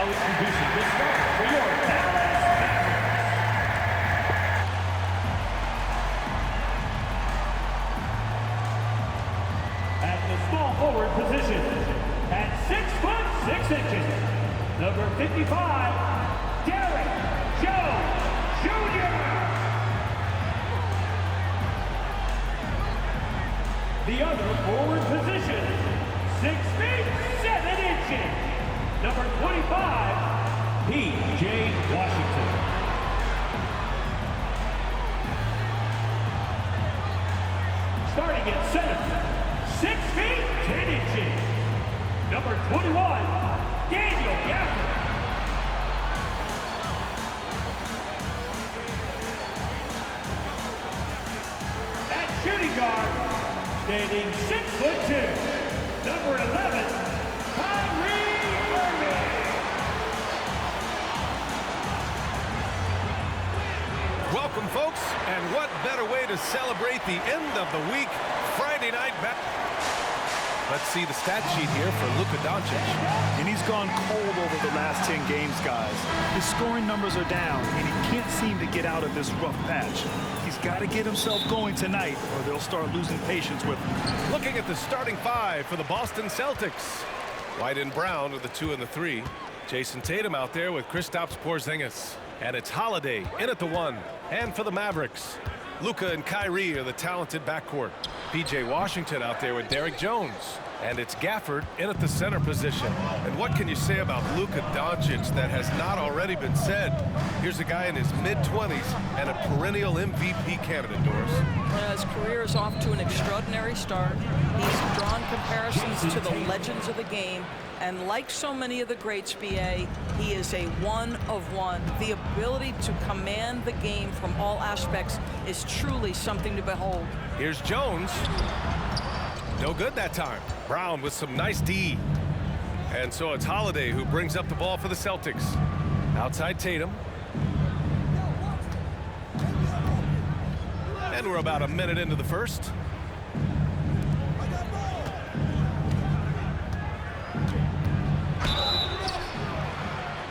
introducing the starter for your Dallas Mavericks. At the small forward position, at 6'6", number 55, Derek Jones Jr. The other forward position, 6 feet 7 inches, number 25, P.J. Washington. Starting at center, 6 feet 10 inches, number 21, Daniel Gafford. At shooting guard, standing 6'2", number 11, Kyrie Irving. Welcome, folks, and what better way to celebrate the end of the week, Friday night back. Let's see the stat sheet here for Luka Doncic. And he's gone cold over the last 10 games, guys. His scoring numbers are down, and he can't seem to get out of this rough patch. He's got to get himself going tonight, or they'll start losing patience with him. Looking at the starting five for the Boston Celtics. White and Brown are the 2 and the 3. Jason Tatum out there with Kristaps Porzingis. And it's Holiday in at the 1. And for the Mavericks, Luka and Kyrie are the talented backcourt. P.J. Washington out there with Derek Jones. And it's Gafford in at the center position. And what can you say about Luka Doncic that has not already been said? Here's a guy in his mid-20s and a perennial MVP candidate, Doris. His career is off to an extraordinary start. He's drawn comparisons to the legends of the game. And like so many of the greats, B.A., he is a one of one. The ability to command the game from all aspects is truly something to behold. Here's Jones. No good that time. Brown with some nice D. And so it's Holiday who brings up the ball for the Celtics. Outside Tatum. And we're about a minute into the first.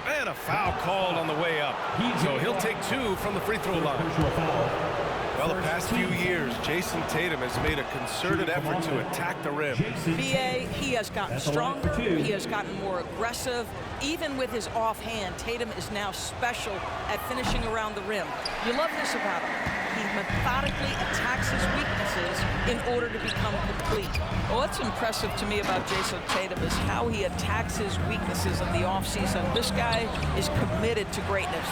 And a foul called on the way up. So he'll take 2 from the free throw line. Well, the past few years, Jason Tatum has made a concerted effort to attack the rim. B.A., he has gotten stronger. He has gotten more aggressive. Even with his offhand, Tatum is now special at finishing around the rim. You love this about him. He methodically attacks his weaknesses in order to become complete. What's impressive to me about Jason Tatum is how he attacks his weaknesses in the offseason. This guy is committed to greatness.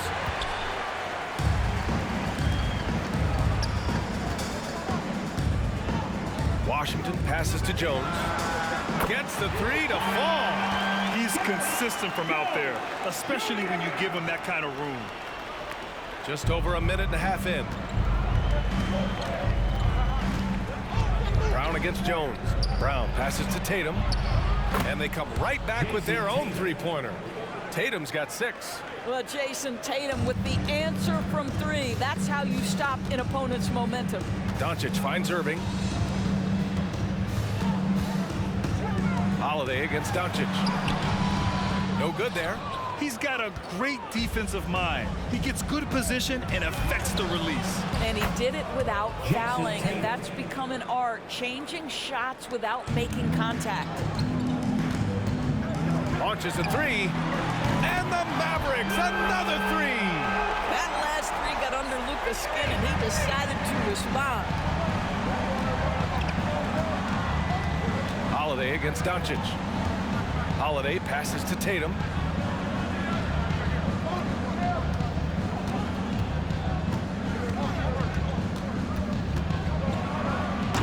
Washington passes to Jones. Gets the 3 to fall. He's consistent from out there, especially when you give him that kind of room. Just over a minute and a half in. Brown against Jones. Brown passes to Tatum. And they come right back with their own three-pointer. Tatum's got 6. Well, Jason Tatum with the answer from 3. That's how you stop an opponent's momentum. Doncic finds Irving. Holiday against Doncic. No good there. He's got a great defensive mind. He gets good position and affects the release. And he did it without fouling, and that's become an art, changing shots without making contact. Launches a 3, and the Mavericks, another 3. That last 3 got under Luka's skin, and he decided to respond. Holiday against Doncic. Holiday passes to Tatum.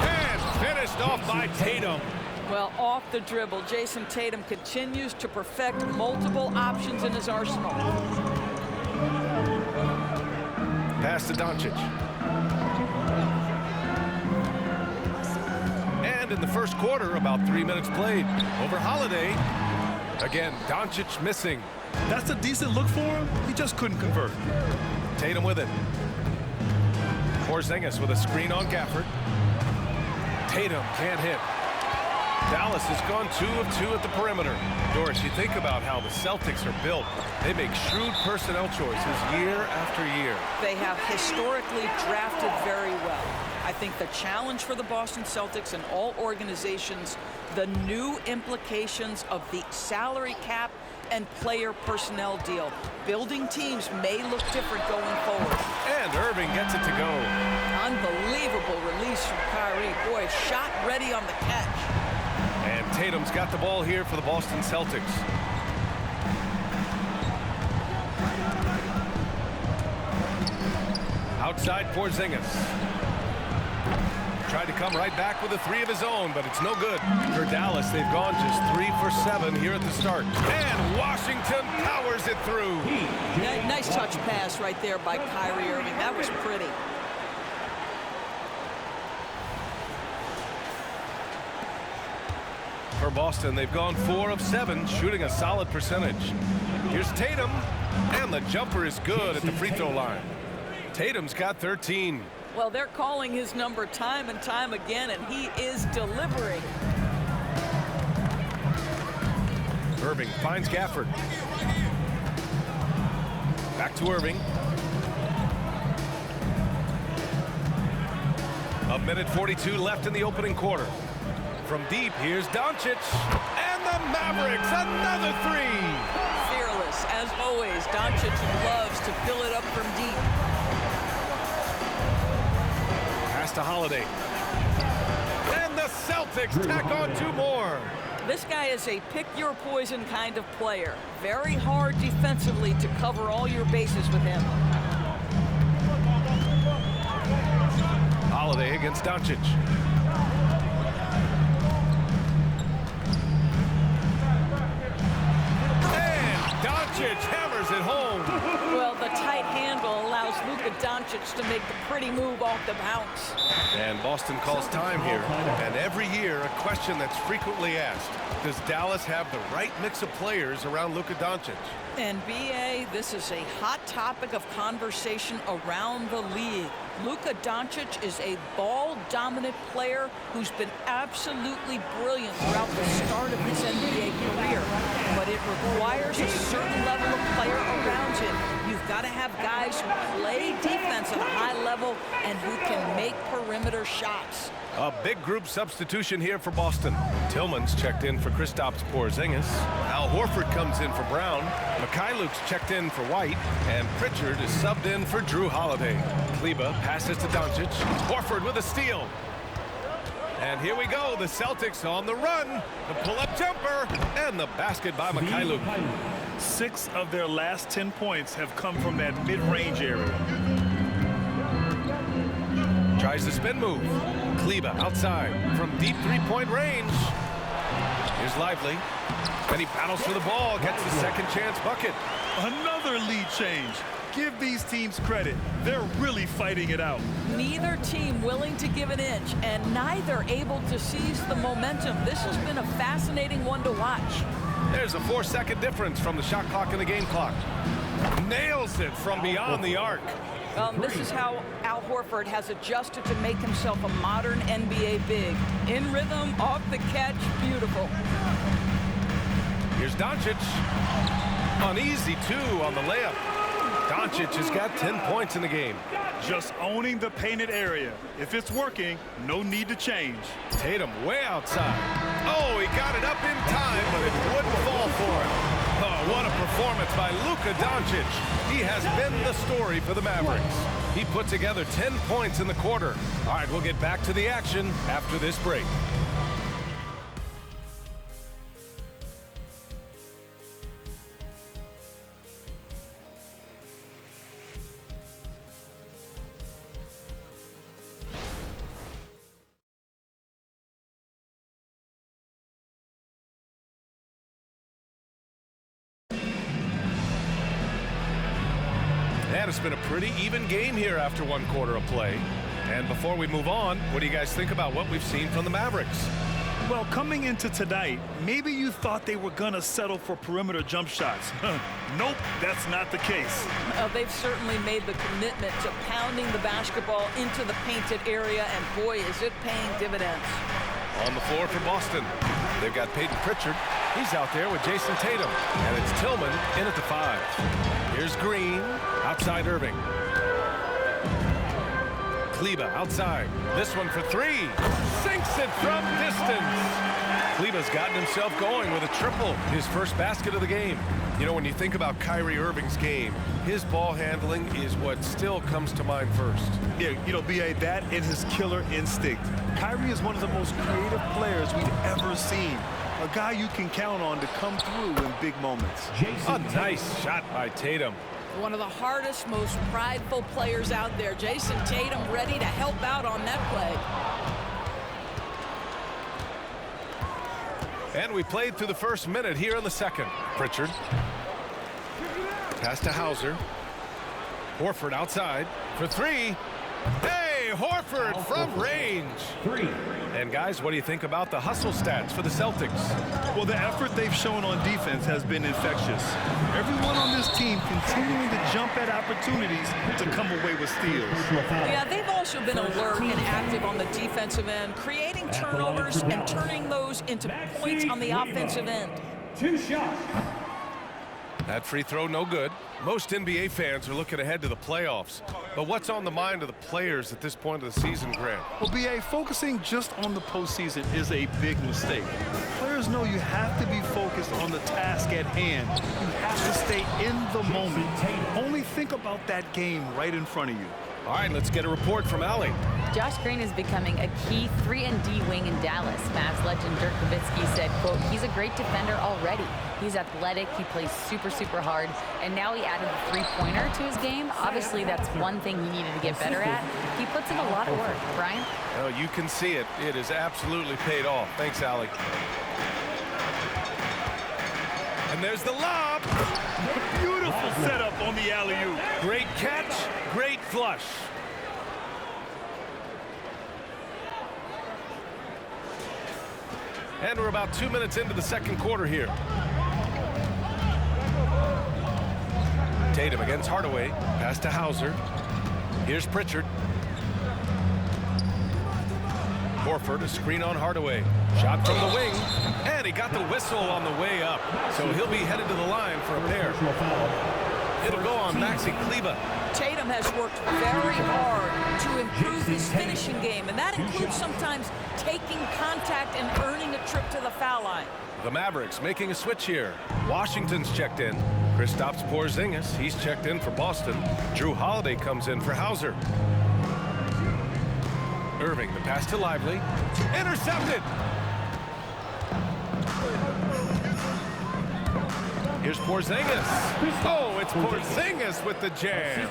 And finished off by Tatum. Well, off the dribble, Jason Tatum continues to perfect multiple options in his arsenal. Pass to Doncic. And in the first quarter, about 3 minutes played. Over Holiday. Again, Doncic missing. That's a decent look for him. He just couldn't convert. Tatum with it. Porzingis with a screen on Gafford. Tatum can't hit. Dallas has gone 2 of 2 at the perimeter. Doris, you think about how the Celtics are built. They make shrewd personnel choices year after year. They have historically drafted very well. I think the challenge for the Boston Celtics and all organizations, the new implications of the salary cap and player personnel deal. Building teams may look different going forward. And Irving gets it to go. Unbelievable release from Kyrie. Boy, shot ready on the catch. And Tatum's got the ball here for the Boston Celtics. Outside Porzingis. Tried to come right back with a 3 of his own, but it's no good. For Dallas, they've gone just 3 for 7 here at the start. And Washington powers it through. Nice touch pass right there by Kyrie Irving. That was pretty. For Boston, they've gone 4 of 7, shooting a solid percentage. Here's Tatum, and the jumper is good at the free throw line. Tatum's got 13. Well, they're calling his number time and time again, and he is delivering. Irving finds Gafford. Back to Irving. A minute 42 left in the opening quarter. From deep, here's Doncic. And the Mavericks, another 3. Fearless, as always. Doncic loves to fill it up from deep. Pass to Holiday. And the Celtics tack on 2 more. This guy is a pick-your-poison kind of player. Very hard defensively to cover all your bases with him. Holiday against Doncic. And Doncic hammers it home. Well, the tight handle allows Luka Doncic to make the pretty move off the bounce. And Boston calls time here. And every year, a question that's frequently asked. Does Dallas have the right mix of players around Luka Doncic? And B.A., this is a hot topic of conversation around the league. Luka Doncic is a ball-dominant player who's been absolutely brilliant throughout the start of his NBA career. But it requires a certain level of player around him. You've got to have guys who play defense at a high level and who can make perimeter shots. A big group substitution here for Boston. Tillman's checked in for Kristaps Porzingis. Al Horford comes in for Brown. Mikhailuk's checked in for White. And Pritchard is subbed in for Drew Holiday. Kleba passes to Doncic. Horford with a steal. And here we go. The Celtics on the run. The pull-up jumper. And the basket by Mikhailuk. 6 of their last 10 points have come from that mid-range area. Tries the spin move. Kleba outside from deep 3-point range. Here's Lively. And he battles for the ball, gets the second chance bucket. Another lead change. Give these teams credit. They're really fighting it out. Neither team willing to give an inch, and neither able to seize the momentum. This has been a fascinating one to watch. There's a 4-second difference from the shot clock and the game clock. Nails it from beyond the arc. This is how Al Horford has adjusted to make himself a modern NBA big. In rhythm, off the catch, beautiful. Here's Doncic. An easy 2 on the layup. Doncic has got 10 points in the game. Just owning the painted area. If it's working, no need to change. Tatum way outside. Oh, he got it up in time, but it wouldn't fall for him. Oh, what a performance by Luka Doncic. He has been the story for the Mavericks. He put together 10 points in the quarter. All right, we'll get back to the action after this break. And it's been a pretty even game here after 1 quarter of play. And before we move on, what do you guys think about what we've seen from the Mavericks? Well, coming into tonight, maybe you thought they were going to settle for perimeter jump shots. Nope, that's not the case. They've certainly made the commitment to pounding the basketball into the painted area, and boy, is it paying dividends. On the floor for Boston. They've got Peyton Pritchard. He's out there with Jason Tatum. And it's Tillman in at the 5. Here's Green. Outside Irving. Kleba outside. This one for 3. Sinks it from distance. Kleba's gotten himself going with a triple. His first basket of the game. You know, when you think about Kyrie Irving's game, his ball handling is what still comes to mind first. Yeah, you know, B.A., that and his killer instinct. Kyrie is one of the most creative players we've ever seen. A guy you can count on to come through in big moments. A nice shot by Tatum. One of the hardest, most prideful players out there. Jason Tatum ready to help out on that play. And we played through the first minute here in the second. Pritchard. Pass to Hauser. Horford outside for 3. Hey, Horford from range. 3. And guys, what do you think about the hustle stats for the Celtics? Well, the effort they've shown on defense has been infectious. Everyone on this team continuing to jump at opportunities to come away with steals. Yeah, they've also been alert and active on the defensive end, creating turnovers and turning those into points on the offensive end. 2 shots. That free throw no good. Most NBA fans are looking ahead to the playoffs. But what's on the mind of the players at this point of the season, Grant? Well, B.A., focusing just on the postseason is a big mistake. Players know you have to be focused on the task at hand. You have to stay in the moment. Only think about that game right in front of you. All right, let's get a report from Allie. Josh Green is becoming a key 3-and-D wing in Dallas. Mavs legend Dirk Nowitzki said, quote, he's a great defender already. He's athletic, he plays super, super hard, and now he added a three-pointer to his game. Obviously, that's one thing he needed to get better at. He puts in a lot of work. Brian? Oh, you can see it. It is absolutely paid off. Thanks, Allie. And there's the lob. Beautiful setup on the alley-oop. Great catch, great flush. And we're about 2 minutes into the second quarter here. Tatum against Hardaway. Pass to Hauser. Here's Pritchard. Horford, a screen on Hardaway. Shot from the wing. And he got the whistle on the way up. So he'll be headed to the line for a pair. It'll go on Maxi Kleba. Tatum has worked very hard to improve his finishing game, and that includes sometimes taking contact and earning a trip to the foul line. The Mavericks making a switch here. Washington's checked in. Kristaps Porzingis, he's checked in for Boston. Drew Holiday comes in for Hauser. Irving, the pass to Lively. Intercepted! Here's Porzingis. Oh, it's Porzingis with the jam.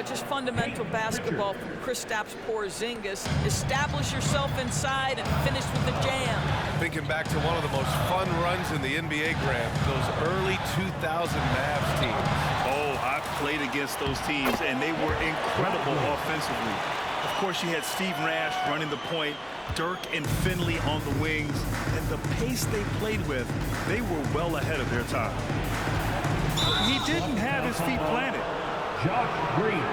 Just fundamental basketball from Kristaps Porzingis. Establish yourself inside and finish with the jam. Thinking back to one of the most fun runs in the NBA, Grant, those early 2000 Mavs teams. Oh, I played against those teams, and they were incredible offensively. Of course, you had Steve Nash running the point, Dirk and Finley on the wings, and the pace they played with, they were well ahead of their time. He didn't have his feet planted. Josh Green.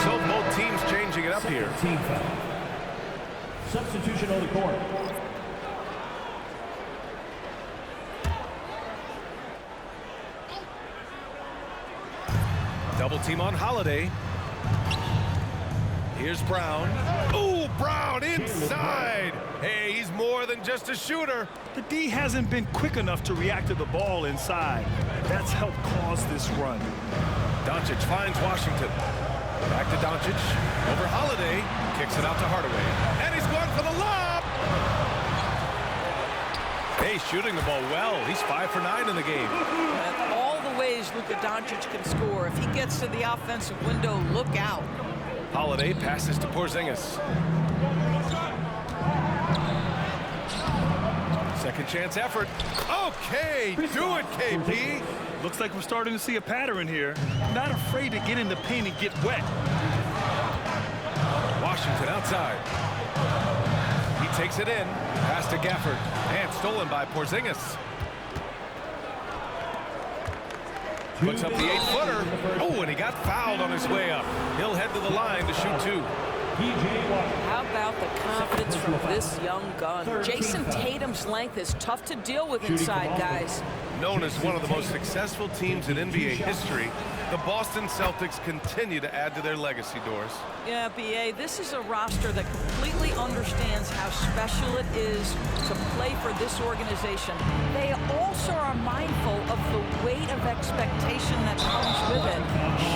So both teams changing it up here. Team foul. Substitution on the court. Double team on Holiday. Here's Brown. Oh, Brown inside. Hey, he's more than just a shooter. The D hasn't been quick enough to react to the ball inside. That's helped cause this run. Doncic finds Washington. Back to Doncic. Over Holiday. Kicks it out to Hardaway. And he's going for the lob. Hey, shooting the ball well. He's 5 for 9 in the game. And all the ways Luka Doncic can score. If he gets to the offensive window, look out. Holiday passes to Porzingis. Second chance effort. Okay, do it, KP. Looks like we're starting to see a pattern here. Not afraid to get in the paint and get wet. Washington outside. He takes it in. Pass to Gafford. And stolen by Porzingis. Puts up the 8-footer. Oh, and he got fouled on his way up. He'll head to the line to shoot 2. P.J. Washington. How about the confidence from this young gun? Jason Tatum's length is tough to deal with inside, guys. Known as one of the most successful teams in NBA history, the Boston Celtics continue to add to their legacy, Doris. Yeah, B.A., this is a roster that completely understands how special it is to play for this organization. They also are mindful of the weight of expectation that comes with it.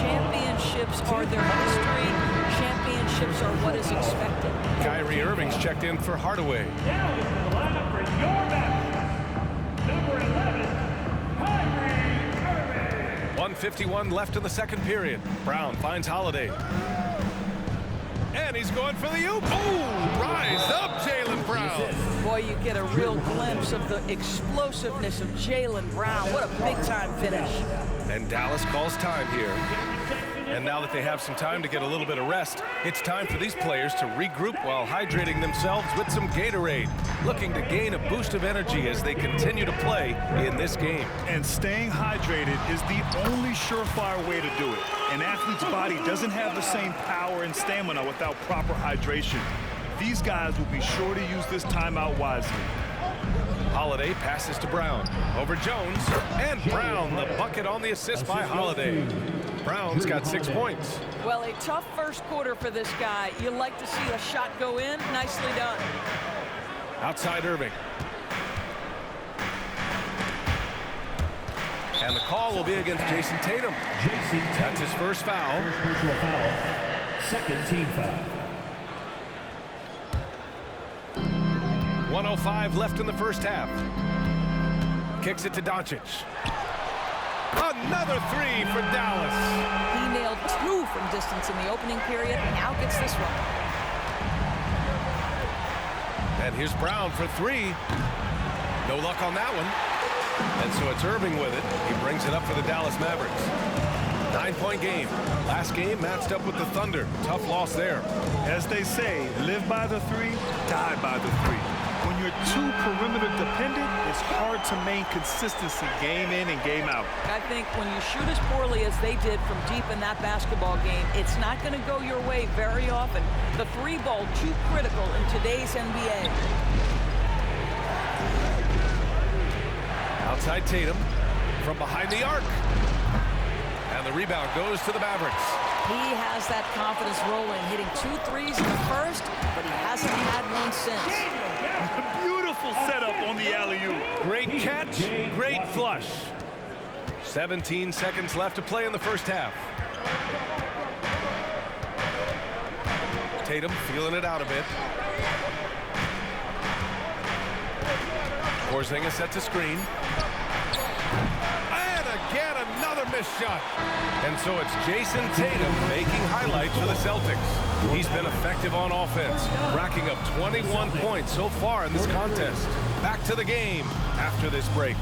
Championships are their history. Championships are what is expected. Kyrie Irving's checked in for Hardaway. Now into the lineup for your Mavericks. Number 11, Kyrie Irving. 1:51 left in the second period. Brown finds Holiday. And he's going for the oop. Oh, rise up, Jaylen Brown. Boy, you get a real glimpse of the explosiveness of Jaylen Brown. What a big-time finish. And Dallas calls time here. And now that they have some time to get a little bit of rest, it's time for these players to regroup while hydrating themselves with some Gatorade, looking to gain a boost of energy as they continue to play in this game. And staying hydrated is the only surefire way to do it. An athlete's body doesn't have the same power and stamina without proper hydration. These guys will be sure to use this timeout wisely. Holiday passes to Brown. Over Jones. And Brown, the bucket on the assist by Holiday. Brown's got 6 points. Well, a tough first quarter for this guy. You like to see a shot go in. Nicely done. Outside Irving. And the call will be against Jason Tatum. That's his first foul. First personal foul. Second team foul. 1:05 left in the first half. Kicks it to Doncic. Another three for Dallas. He nailed 2 from distance in the opening period. Now gets this one. And here's Brown for 3. No luck on that one. And so it's Irving with it. He brings it up for the Dallas Mavericks. 9-point game. Last game matched up with the Thunder. Tough loss there. As they say, live by the 3, die by the 3. When you're too perimeter dependent, it's hard to maintain consistency game in and game out. I think when you shoot as poorly as they did from deep in that basketball game, it's not going to go your way very often. The 3 ball too critical in today's NBA. Outside Tatum from behind the arc. And the rebound goes to the Mavericks. He has that confidence rolling, hitting 2 threes in the first, but he hasn't had one since. Beautiful setup on the alley-oop. Great catch, great flush. 17 seconds left to play in the first half. Tatum feeling it out a bit. Porzingis sets a screen. And again, another missed shot. And so it's Jason Tatum making highlights for the Celtics. He's been effective on offense, racking up 21 points so far in this contest. Back to the game after this break.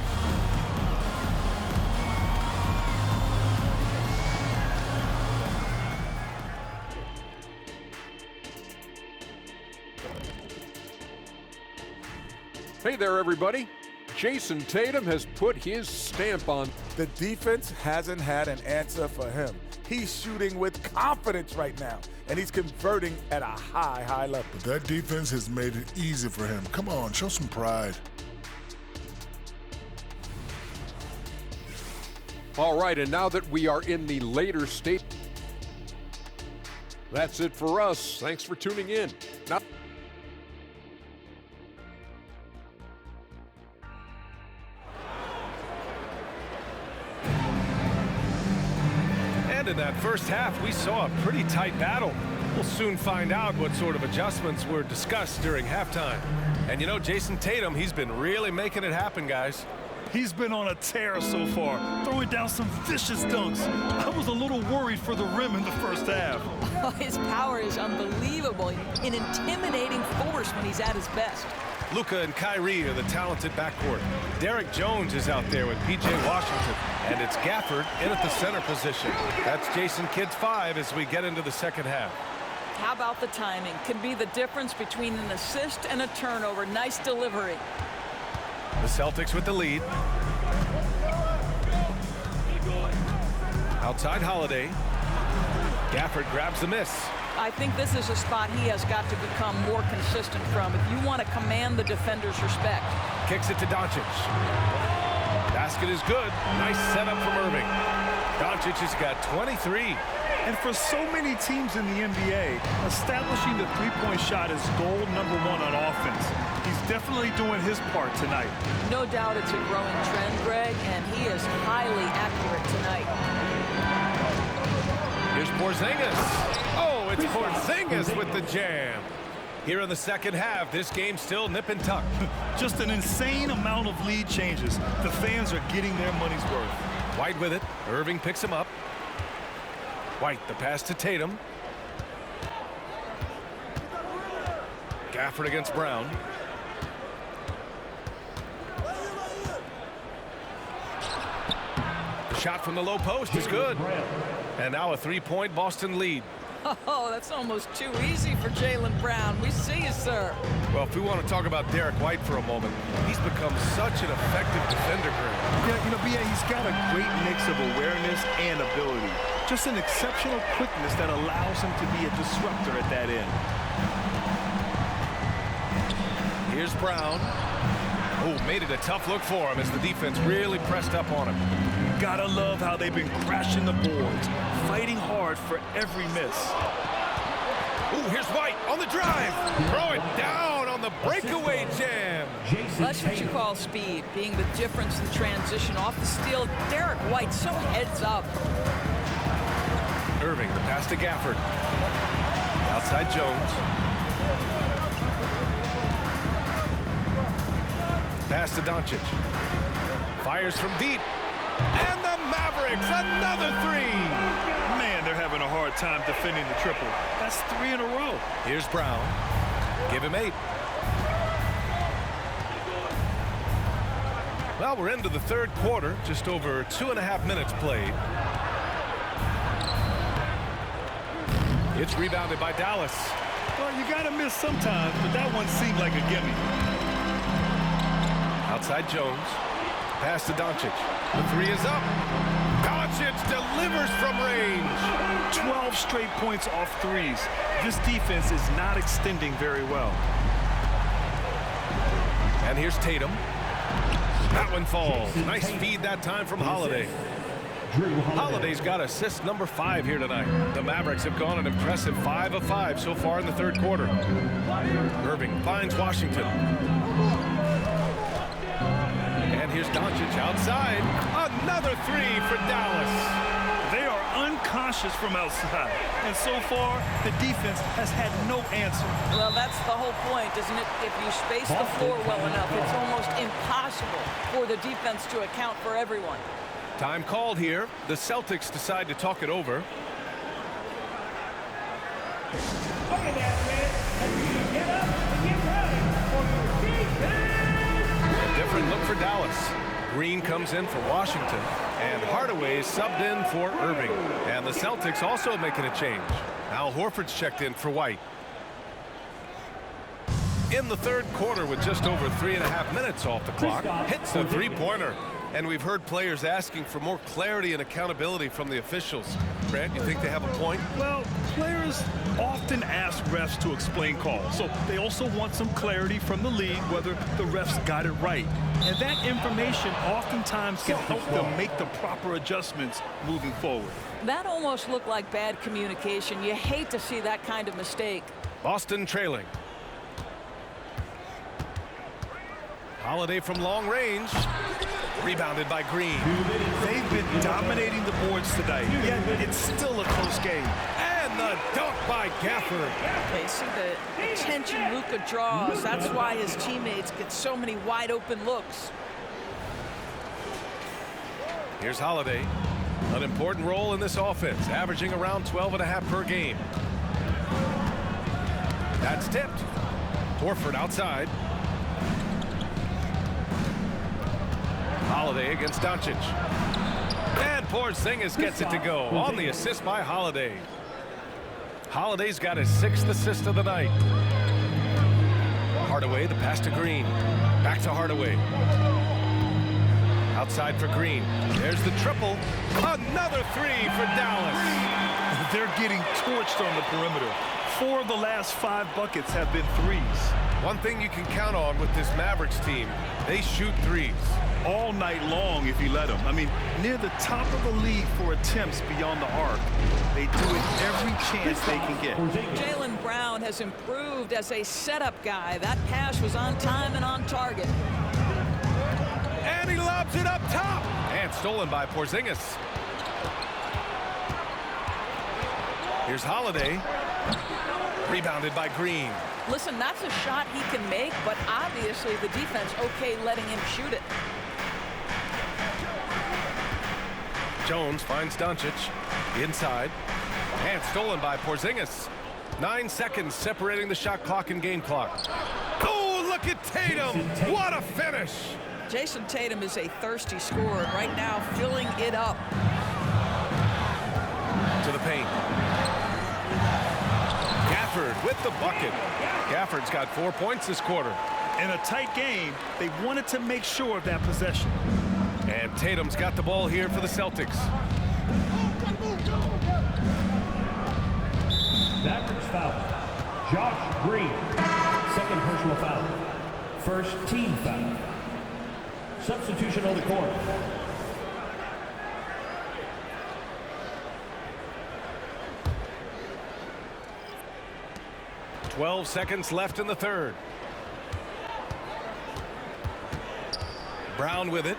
Hey there, everybody. Jason Tatum has put his stamp on. The defense hasn't had an answer for him. He's shooting with confidence right now, and he's converting at a high level. But that defense has made it easy for him. Come on, show some pride. All right, and now that we are in the later state, that's it for us. Thanks for tuning in. Now And in that first half, we saw a pretty tight battle. We'll soon find out what sort of adjustments were discussed during halftime. And you know, Jason Tatum, he's been really making it happen, guys. He's been on a tear so far, throwing down some vicious dunks. I was a little worried for the rim in the first half. Oh, his power is unbelievable, an intimidating force when he's at his best. Luka and Kyrie are the talented backcourt. Derek Jones is out there with P.J. Washington. And it's Gafford in at the center position. That's Jason Kidd's 5 as we get into the second half. How about the timing? Can be the difference between an assist and a turnover. Nice delivery. The Celtics with the lead. Outside Holiday. Gafford grabs the miss. I think this is a spot he has got to become more consistent from if you want to command the defender's respect. Kicks it to Doncic. Basket is good. Nice setup from Irving. Doncic has got 23. And for so many teams in the NBA, establishing the three-point shot is goal number one on offense. He's definitely doing his part tonight. No doubt it's a growing trend, Greg, and he is highly accurate tonight. Here's Porzingis. Oh, it's Porzingis with the jam. Here in the second half, this game still nip and tuck. Just an insane amount of lead changes. The fans are getting their money's worth. White with it. Irving picks him up. White, the pass to Tatum. Gafford against Brown. The shot from the low post is good. And now a three-point Boston lead. Oh, that's almost too easy for Jaylen Brown. We see you, sir. Well, if we want to talk about Derek White for a moment, he's become such an effective defender, Greg. Yeah, you know, B.A., he's got a great mix of awareness and ability. Just an exceptional quickness that allows him to be a disruptor at that end. Here's Brown. Oh, made it a tough look for him as the defense really pressed up on him. Gotta love how they've been crashing the boards, fighting hard for every miss. Oh, here's White on the drive. Throw it down on the breakaway jam. That's what you call speed, being the difference in transition off the steal. Derek White so heads up. Irving, the pass to Gafford. Outside Jones. Pass to Doncic. Fires from deep. And the Mavericks, another three. Man, they're having a hard time defending the triple. That's 3 in a row. Here's Brown. Give him 8. Well, we're into the third quarter. Just over 2.5 minutes played. It's rebounded by Dallas. Well, you got to miss sometimes, but that one seemed like a gimme. Outside Jones. Pass to Doncic. The three is up. Doncic delivers from range. 12 straight points off threes. This defense is not extending very well. And here's Tatum. That one falls. Nice feed that time from Holiday. Holiday's got assist number 5 here tonight. The Mavericks have gone an impressive 5 of 5 so far in the third quarter. Irving finds Washington. And here's Doncic outside. Another three for Dallas. They are unconscious from outside. And so far, the defense has had no answer. Well, that's the whole point, isn't it? If you space the floor well enough, it's almost impossible for the defense to account for everyone. Time called here. The Celtics decide to talk it over. Okay, that's it. And get up and get ready for your defense. Different look for Dallas. Green comes in for Washington, and Hardaway is subbed in for Irving. And the Celtics also making a change. Al Horford's checked in for White. In the third quarter with just over 3.5 minutes off the clock, hits the three-pointer. And we've heard players asking for more clarity and accountability from the officials. Grant, you think they have a point? Well, players often ask refs to explain calls, so they also want some clarity from the league whether the refs got it right. And that information oftentimes can help them make the proper adjustments moving forward. That almost looked like bad communication. You hate to see that kind of mistake. Boston trailing. Holiday from long range. Rebounded by Green. They've been dominating the boards tonight, yet it's still a close game. And the dunk by Gafford. Okay, see the attention Luka draws. That's why his teammates get so many wide open looks. Here's Holiday. An important role in this offense, averaging around 12.5 per game. That's tipped. Horford outside. Holiday against Doncic. And Porzingis gets it to go on the assist by Holiday. Holiday's got his 6th assist of the night. Hardaway, the pass to Green. Back to Hardaway. Outside for Green. There's the triple. Another three for Dallas. They're getting torched on the perimeter. 4 of the last 5 buckets have been threes. One thing you can count on with this Mavericks team, they shoot threes. All night long if you let them. I mean, near the top of the league for attempts beyond the arc. They do it every chance they can get. Jaylen Brown has improved as a setup guy. That pass was on time and on target. And he lobs it up top. And stolen by Porzingis. Here's Holiday. Rebounded by Green. Listen, that's a shot he can make, but obviously the defense okay letting him shoot it. Jones finds Doncic inside and stolen by Porzingis. 9 seconds separating the shot clock and game clock. Oh, look at Tatum. What a finish. Jason Tatum is a thirsty scorer and right now filling it up. To the paint. Gafford with the bucket. Gafford's got 4 points this quarter. In a tight game, they wanted to make sure of that possession. And Tatum's got the ball here for the Celtics. Mavericks foul. Josh Green. Second personal foul. First team foul. Substitution on the court. 12 seconds left in the third. Brown with it.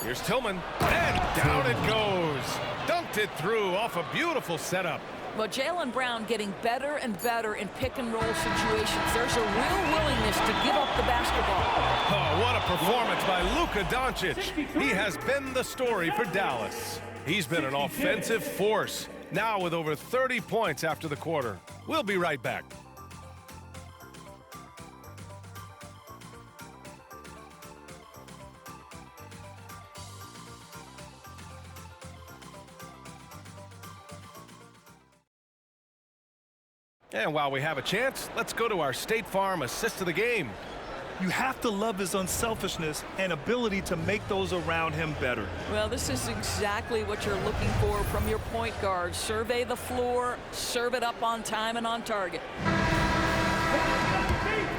Here's Tillman. And down it goes. Dunked it through off a beautiful setup. Well, Jaylen Brown getting better and better in pick-and-roll situations. There's a real willingness to give up the basketball. Oh, what a performance by Luka Doncic. He has been the story for Dallas. He's been an offensive force, now with over 30 points after the quarter. We'll be right back. And while we have a chance, let's go to our State Farm assist of the game. You have to love his unselfishness and ability to make those around him better. Well, this is exactly what you're looking for from your point guard. Survey the floor, serve it up on time and on target.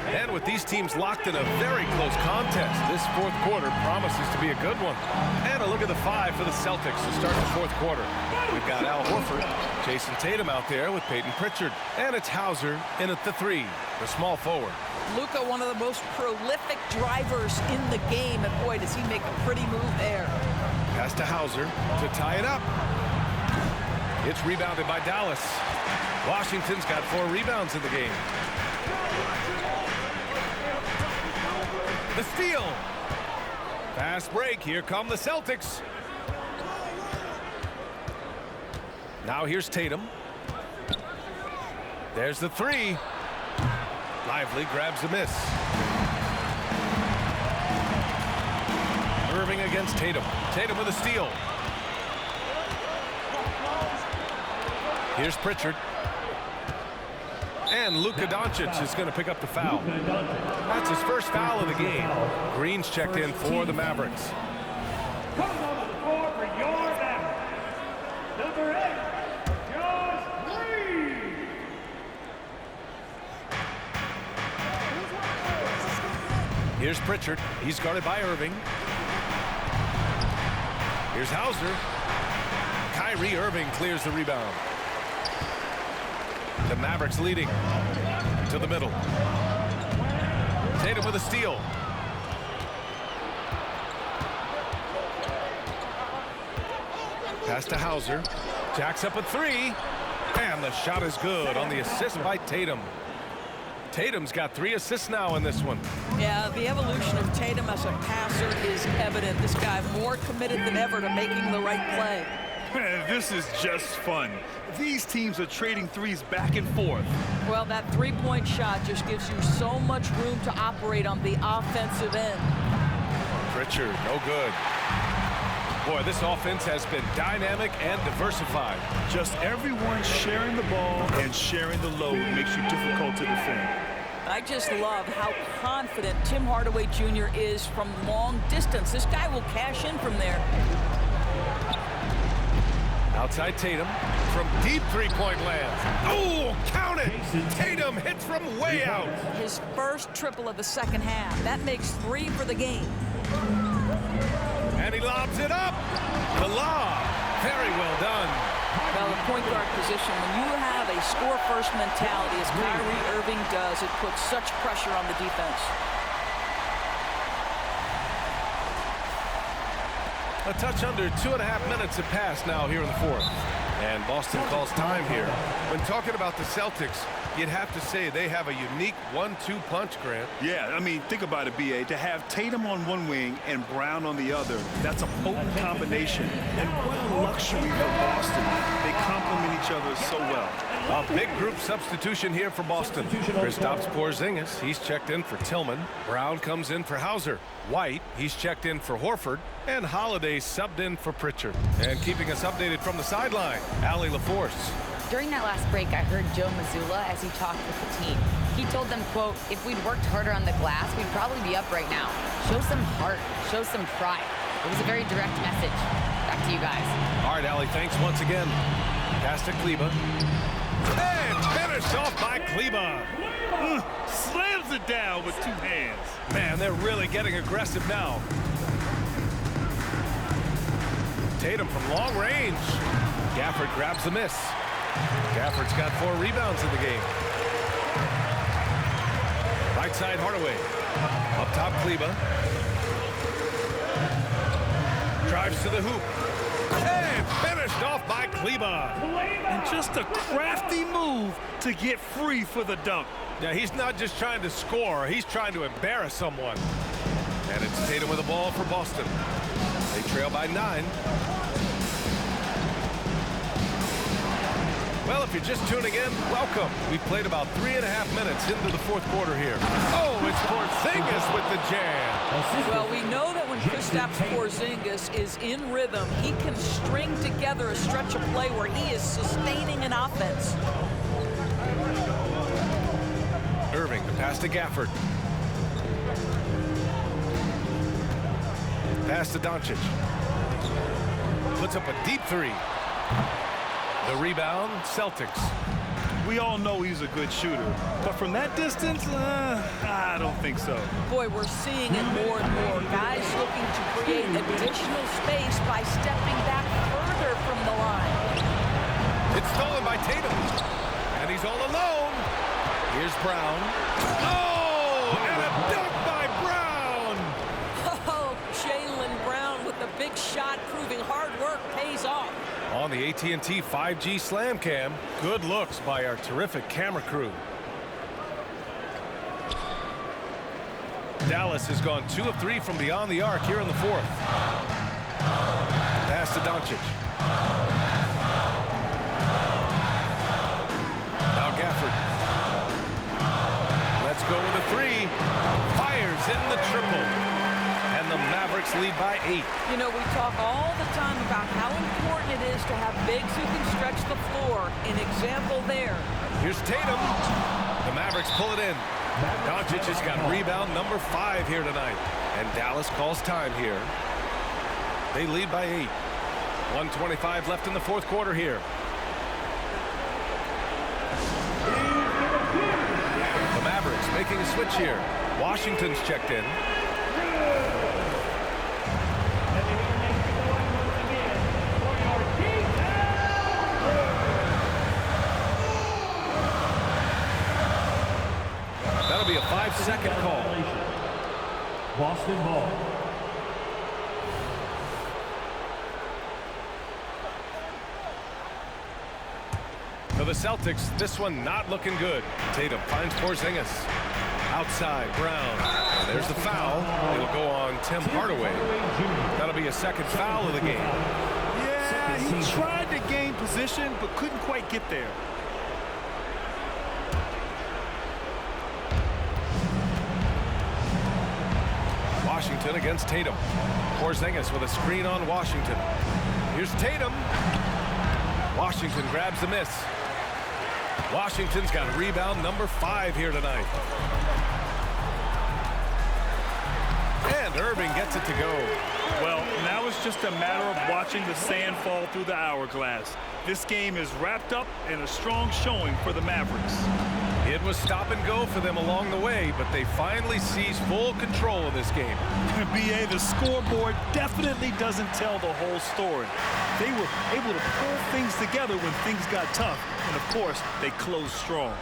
And with these teams locked in a very close contest, this fourth quarter promises to be a good one. And a look at the 5 for the Celtics to start the fourth quarter. We've got Al Horford, Jason Tatum out there with Peyton Pritchard. And it's Hauser in at the 3, the small forward. Luka, one of the most prolific drivers in the game, and boy, does he make a pretty move there. Pass to Hauser to tie it up. It's rebounded by Dallas. Washington's got 4 rebounds in the game. The steal. Fast break. Here come the Celtics. Now here's Tatum. There's the 3. Lively grabs a miss. Irving against Tatum. Tatum with a steal. Here's Pritchard. And Luka Doncic is going to pick up the foul. That's his first foul of the game. Green's checked in for the Mavericks. Comes on the floor for your Mavericks. Number 8, Josh Green. Here's Pritchard. He's guarded by Irving. Here's Hauser. Kyrie Irving clears the rebound. The Mavericks leading to the middle. Tatum with a steal. Pass to Hauser. Jacks up a 3. And the shot is good on the assist by Tatum. Tatum's got 3 assists now in this one. Yeah, the evolution of Tatum as a passer is evident. This guy more committed than ever to making the right play. This is just fun. These teams are trading threes back and forth. Well, that three-point shot just gives you so much room to operate on the offensive end. Pritchard, no good. Boy, this offense has been dynamic and diversified. Just everyone sharing the ball and sharing the load makes you difficult to defend. I just love how confident Tim Hardaway Jr. is from long distance. This guy will cash in from there. Outside Tatum from deep three-point land. Oh, count it! Tatum hits from way out. His first triple of the second half. That makes 3 for the game. And he lobs it up. The lob. Very well done. Well, the point guard position, when you have a score-first mentality, as Kyrie Irving does, it puts such pressure on the defense. A touch under 2.5 minutes have passed now here in the fourth. And Boston calls time here. When talking about the Celtics, you'd have to say they have a unique 1-2 punch, Grant. Yeah, I mean, think about it, B.A. To have Tatum on one wing and Brown on the other, that's a potent combination. And what a luxury for Boston. They complement each other so well. A big group substitution here for Boston. Kristaps Porzingis, he's checked in for Tillman. Brown comes in for Hauser. White, he's checked in for Horford. And Holiday subbed in for Pritchard. And keeping us updated from the sideline, Allie LaForce. During that last break, I heard Joe Mazzulla as he talked with the team. He told them, quote, if we'd worked harder on the glass, we'd probably be up right now. Show some heart, show some pride. It was a very direct message. Back to you guys. All right, Allie, thanks once again. Pass to Kleba. And finished off by Kleba. Slams it down with 2 hands. Man, they're really getting aggressive now. Tatum from long range. Gafford grabs the miss. Gafford's got 4 rebounds in the game. Right side Hardaway. Up top Kleba. Drives to the hoop. And finished off by Kleba. And just a crafty move to get free for the dunk. Now, he's not just trying to score. He's trying to embarrass someone. And it's Tatum with the ball for Boston. They trail by 9. Well, if you're just tuning in, welcome. We've played about 3.5 minutes into the fourth quarter here. Oh, it's Porzingis with the jam. Well, we know that when Kristaps Porzingis is in rhythm, he can string together a stretch of play where he is sustaining an offense. Irving, the pass to Gafford. Pass to Doncic. Puts up a deep 3. The rebound, Celtics. We all know he's a good shooter, but from that distance, I don't think so. Boy, we're seeing it more and more. Guys looking to create additional space by stepping back further from the line. It's stolen by Tatum, and he's all alone. Here's Brown. Oh, and a dunk by Brown. Oh, Jaylen Brown with a big shot, proving hard work pays off. On the AT&T 5G Slam Cam, good looks by our terrific camera crew. Dallas has gone 2 of 3 from beyond the arc here in the fourth. Pass to Doncic. Now Gafford. Let's go with a 3. Fires in the triple. And the Mavericks lead by 8. You know, we talk all the time about how important it is to have bigs who can stretch the floor. An example there. Here's Tatum. The Mavericks pull it in. Doncic has got rebound number 5 here tonight. And Dallas calls time here. They lead by 8. 1:25 left in the fourth quarter here. The Mavericks making a switch here. Washington's checked in. That'll be a 5-second call. Boston ball. For the Celtics, this one not looking good. Tatum finds Porzingis. Outside, Brown. And there's the foul. It'll go on Tim Hardaway. That'll be a second foul of the game. Yeah, he tried to gain position, but couldn't quite get there. Washington against Tatum. Porzingis with a screen on Washington. Here's Tatum. Washington grabs the miss. Washington's got rebound number 5 here tonight. And Irving gets it to go. Well, now was just a matter of watching the sand fall through the hourglass. This game is wrapped up in a strong showing for the Mavericks. It was stop and go for them along the way, but they finally seized full control of this game. BA, the scoreboard definitely doesn't tell the whole story. They were able to pull things together when things got tough, and of course, they closed strong.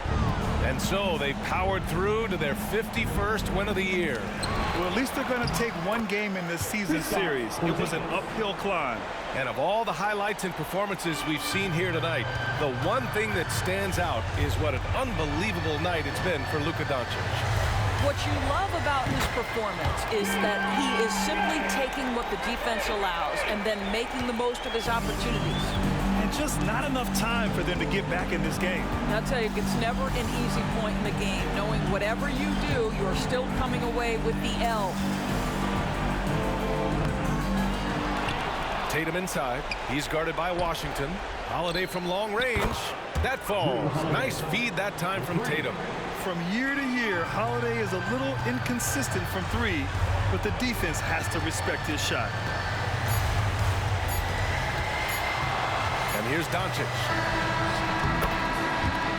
And so they powered through to their 51st win of the year. Well, at least they're going to take one game in this season series. It was an uphill climb. And of all the highlights and performances we've seen here tonight, the one thing that stands out is what an unbelievable night it's been for Luka Doncic. What you love about his performance is that he is simply taking what the defense allows and then making the most of his opportunities. And just not enough time for them to get back in this game. I'll tell you, it's never an easy point in the game, knowing whatever you do, you're still coming away with the L. Tatum inside. He's guarded by Washington. Holiday from long range. That falls. Nice feed that time from Tatum. From year to year, Holiday is a little inconsistent from three, but the defense has to respect his shot. And here's Doncic.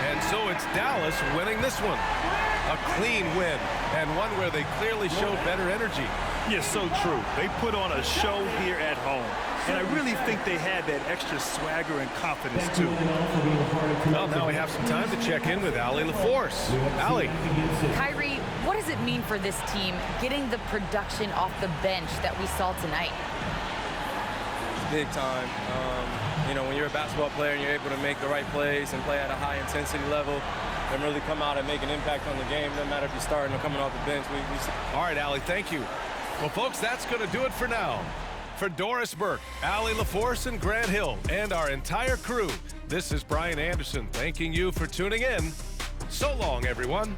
And so it's Dallas winning this one. A clean win, and one where they clearly showed better energy. Yes, so true. They put on a show here at home. And I really think they had that extra swagger and confidence, too. Well, now we have some time to check in with Allie LaForce. Allie. Kyrie, what does it mean for this team getting the production off the bench that we saw tonight? Big time. You know, when you're a basketball player and you're able to make the right plays and play at a high intensity level and really come out and make an impact on the game, no matter if you're starting or coming off the bench. All right, Allie, thank you. Well, folks, that's going to do it for now. For Doris Burke, Allie LaForce, and Grant Hill, and our entire crew, this is Brian Anderson thanking you for tuning in. So long, everyone.